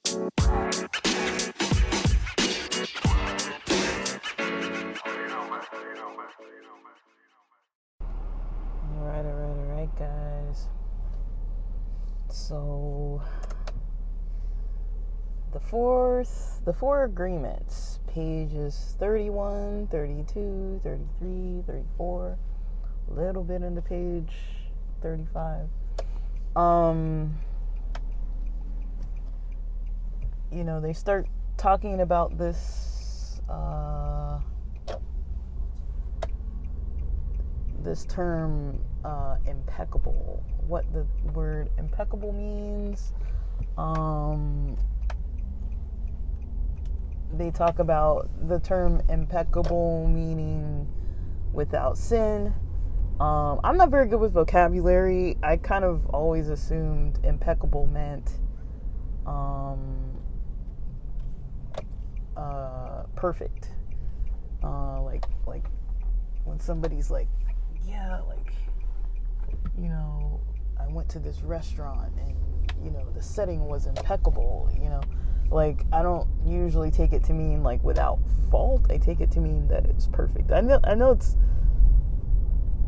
Alright, guys. So, the four agreements, pages 31, 32, 33, 34, a little bit into page 35. They start talking about this, this term, impeccable, what the word impeccable means. They talk about the term impeccable meaning without sin. I'm not very good with vocabulary. I kind of always assumed impeccable meant perfect. Like when somebody's like, yeah, like, I went to this restaurant and, the setting was impeccable, Like, I don't usually take it to mean, like, without fault. I take it to mean that it's perfect. I know it's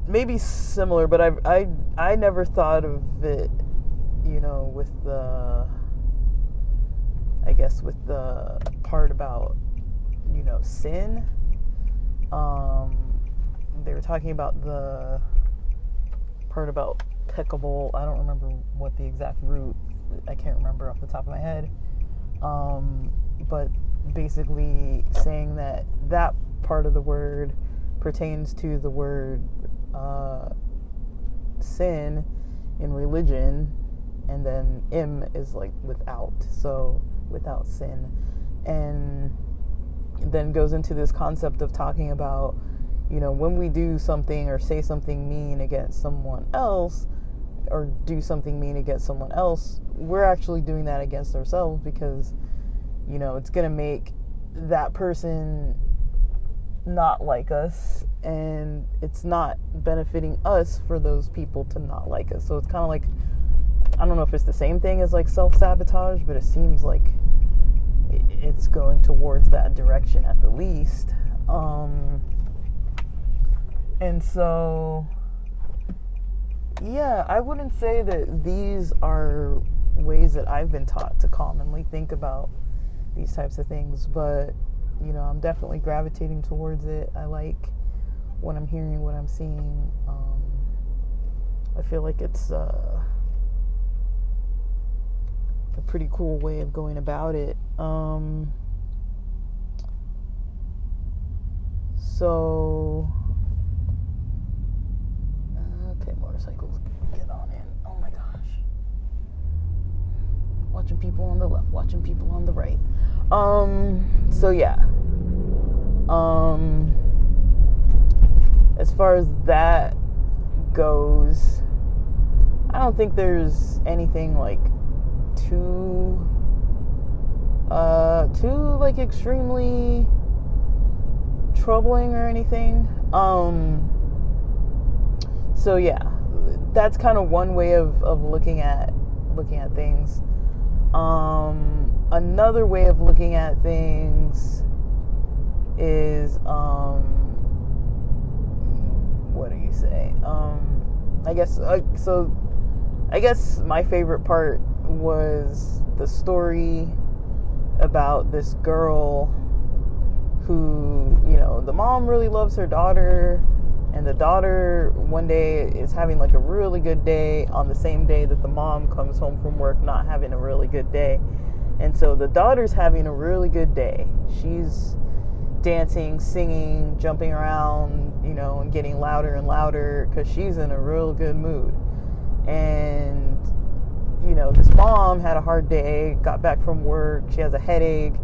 maybe similar, but I never thought of it, with the, I guess, with the part about, sin. They were talking about the part about peccable. I don't remember what the exact root, I can't remember off the top of my head. But basically saying that part of the word pertains to the word sin in religion, and then is like without, so without sin, and then goes into this concept of talking about, when we do something or say something mean against someone else, or do something mean against someone else, we're actually doing that against ourselves, because it's going to make that person not like us, and it's not benefiting us for those people to not like us. So it's kind of like, I don't know if it's the same thing as like self-sabotage, but it seems like it's going towards that direction at the least. And so, yeah, I wouldn't say that these are ways that I've been taught to commonly think about these types of things, but I'm definitely gravitating towards it. I like what I'm hearing, what I'm seeing. I feel like it's a pretty cool way of going about it. Okay, motorcycles, get on in. Oh my gosh. Watching people on the left, watching people on the right. As far as that goes, I don't think there's anything like too like extremely troubling or anything. So yeah, that's kind of one way of looking at things. Another way of looking at things is, what do you say? I guess my favorite part was the story about this girl who, the mom really loves her daughter, and the daughter one day is having like a really good day on the same day that the mom comes home from work not having a really good day. And so the daughter's having a really good day. She's dancing, singing, jumping around, and getting louder and louder because she's in a real good mood. And, this mom had a hard day, got back from work, she has a headache.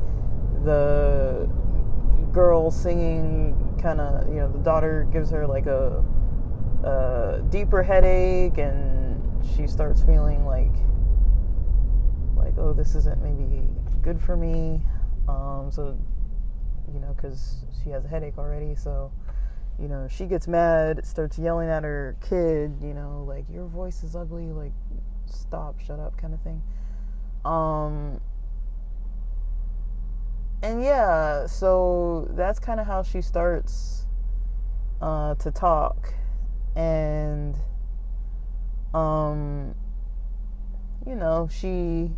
The girl singing kind of, the daughter gives her like a deeper headache, and she starts feeling like, oh, this isn't maybe good for me. So, because she has a headache already. So, she gets mad, starts yelling at her kid, like, your voice is ugly, like, stop, shut up, kind of thing. And yeah, so that's kind of how she starts to talk. And you know, she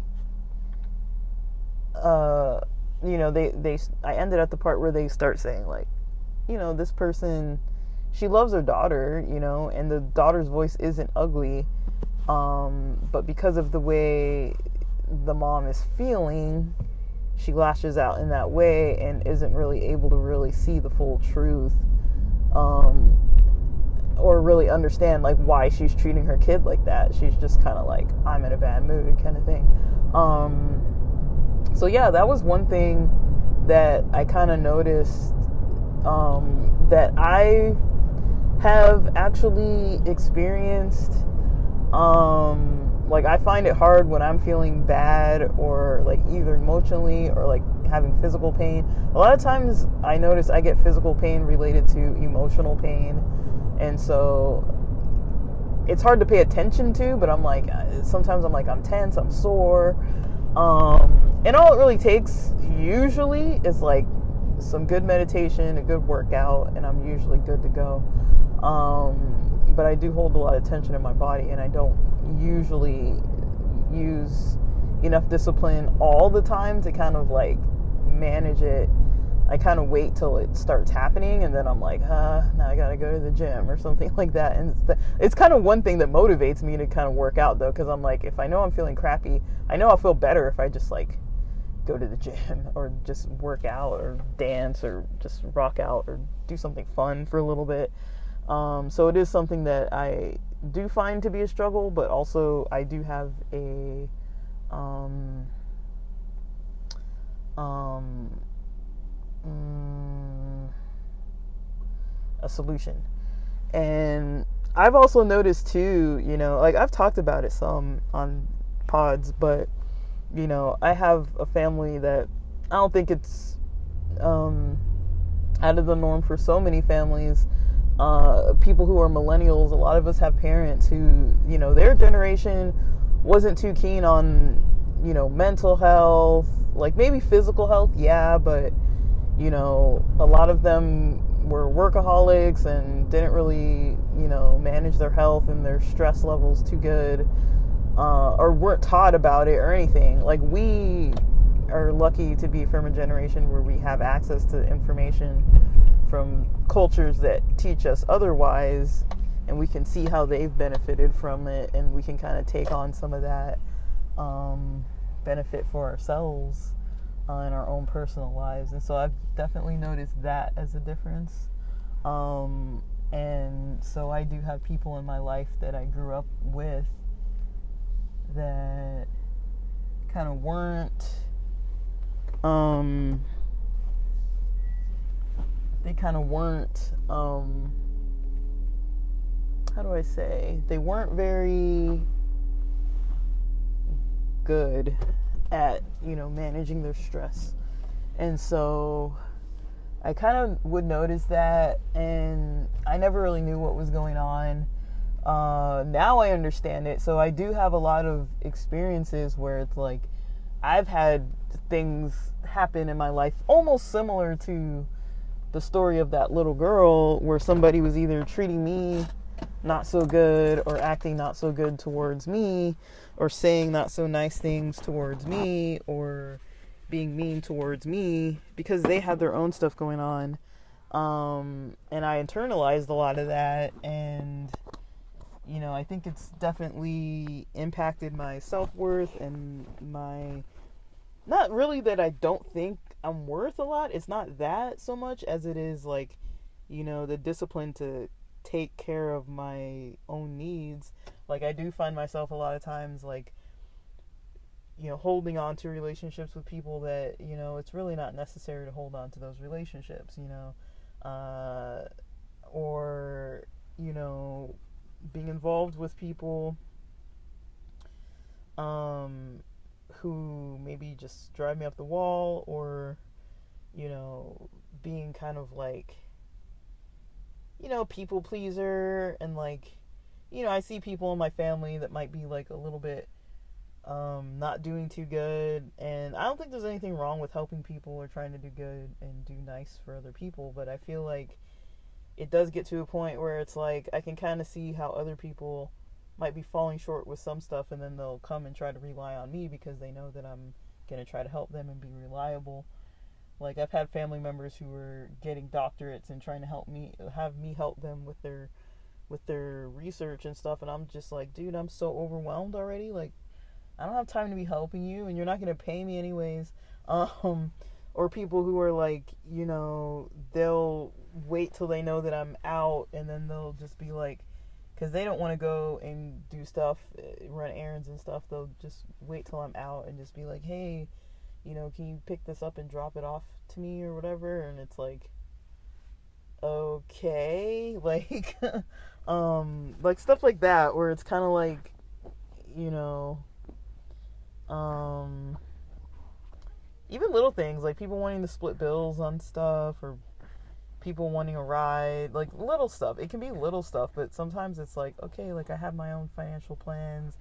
you know, they I ended at the part where they start saying, like, you know, this person, she loves her daughter, you know, and the daughter's voice isn't ugly, but because of the way the mom is feeling, she lashes out in that way and isn't really able to really see the full truth, or really understand, like, why she's treating her kid like that. She's just kind of like, I'm in a bad mood kind of thing. So yeah, that was one thing that I kind of noticed, that I have actually experienced. Like, I find it hard when I'm feeling bad, or like either emotionally or like having physical pain. A lot of times I notice I get physical pain related to emotional pain, and so it's hard to pay attention to, but I'm like, sometimes I'm like, I'm tense, I'm sore, and all it really takes usually is like some good meditation, a good workout, and I'm usually good to go. But I do hold a lot of tension in my body, and I don't usually use enough discipline all the time to kind of like manage it. I kind of wait till it starts happening, and then I'm like, now I gotta go to the gym or something like that. And it's kind of one thing that motivates me to kind of work out, though, because I'm like, if I know I'm feeling crappy, I know I'll feel better if I just like go to the gym or just work out or dance or just rock out or do something fun for a little bit. So it is something that I do find to be a struggle, but also I do have a solution. And I've also noticed too, you know, like, I've talked about it some on pods, but you know, I have a family that I don't think it's out of the norm for so many families. People who are millennials, a lot of us have parents who, you know, their generation wasn't too keen on, you know, mental health, like maybe physical health, yeah, but, you know, a lot of them were workaholics and didn't really, you know, manage their health and their stress levels too good, or weren't taught about it or anything. Like, we are lucky to be from a generation where we have access to information from cultures that teach us otherwise, and we can see how they've benefited from it, and we can kind of take on some of that benefit for ourselves in our own personal lives. And so I've definitely noticed that as a difference. And so I do have people in my life that I grew up with that kind of weren't how do I say, they weren't very good at, you know, managing their stress. And so I kind of would notice that, and I never really knew what was going on. Now I understand it. So I do have a lot of experiences where it's like, I've had things happen in my life almost similar to the story of that little girl, where somebody was either treating me not so good or acting not so good towards me, or saying not so nice things towards me, or being mean towards me because they had their own stuff going on. And I internalized a lot of that, and you know, I think it's definitely impacted my self-worth and my, not really that I don't think I'm worth a lot. It's not that so much as it is like, you know, the discipline to take care of my own needs. Like, I do find myself a lot of times, like, you know, holding on to relationships with people that, you know, it's really not necessary to hold on to those relationships, you know, or, you know, being involved with people who maybe just drive me up the wall, or, you know, being kind of like, you know, people pleaser. And like, you know, I see people in my family that might be like a little bit not doing too good. And I don't think there's anything wrong with helping people or trying to do good and do nice for other people, but I feel like it does get to a point where it's like I can kind of see how other people might be falling short with some stuff, and then they'll come and try to rely on me because they know that I'm going to try to help them and be reliable. Like, I've had family members who were getting doctorates and trying to have me help them with their research and stuff, and I'm just like, dude, I'm so overwhelmed already. Like, I don't have time to be helping you, and you're not going to pay me anyways. Or people who are like, they'll wait till they know that I'm out, and then they'll just be like, because they don't want to go and do stuff, run errands and stuff, they'll just wait till I'm out and just be like, hey, can you pick this up and drop it off to me or whatever? And it's like, okay, like, like stuff like that, where it's kind of like, even little things, like people wanting to split bills on stuff, or people wanting a ride, like little stuff. It can be little stuff, but sometimes it's like, okay, like I have my own financial plans,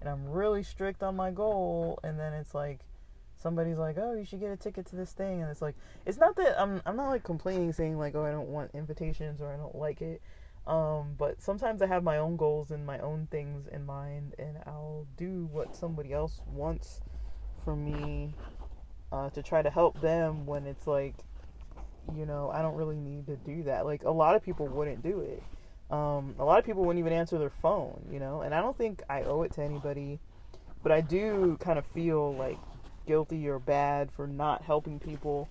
and I'm really strict on my goal, and then it's like, somebody's like, oh, you should get a ticket to this thing, and it's like, it's not that I'm not like complaining, saying like, oh, I don't want invitations or I don't like it, but sometimes I have my own goals and my own things in mind, and I'll do what somebody else wants from me, to try to help them, when it's like, I don't really need to do that. Like, a lot of people wouldn't do it. A lot of people wouldn't even answer their phone, and I don't think I owe it to anybody, but I do kind of feel like guilty or bad for not helping people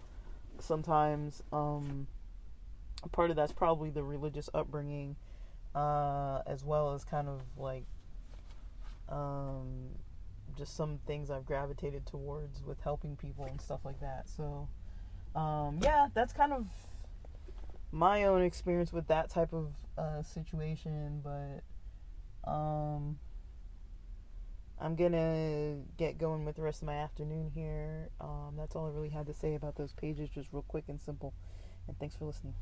sometimes. Part of that's probably the religious upbringing, as well as kind of like, just some things I've gravitated towards with helping people and stuff like that. So, yeah, that's kind of my own experience with that type of situation. But I'm gonna get going with the rest of my afternoon here. That's all I really had to say about those pages, just real quick and simple. And thanks for listening.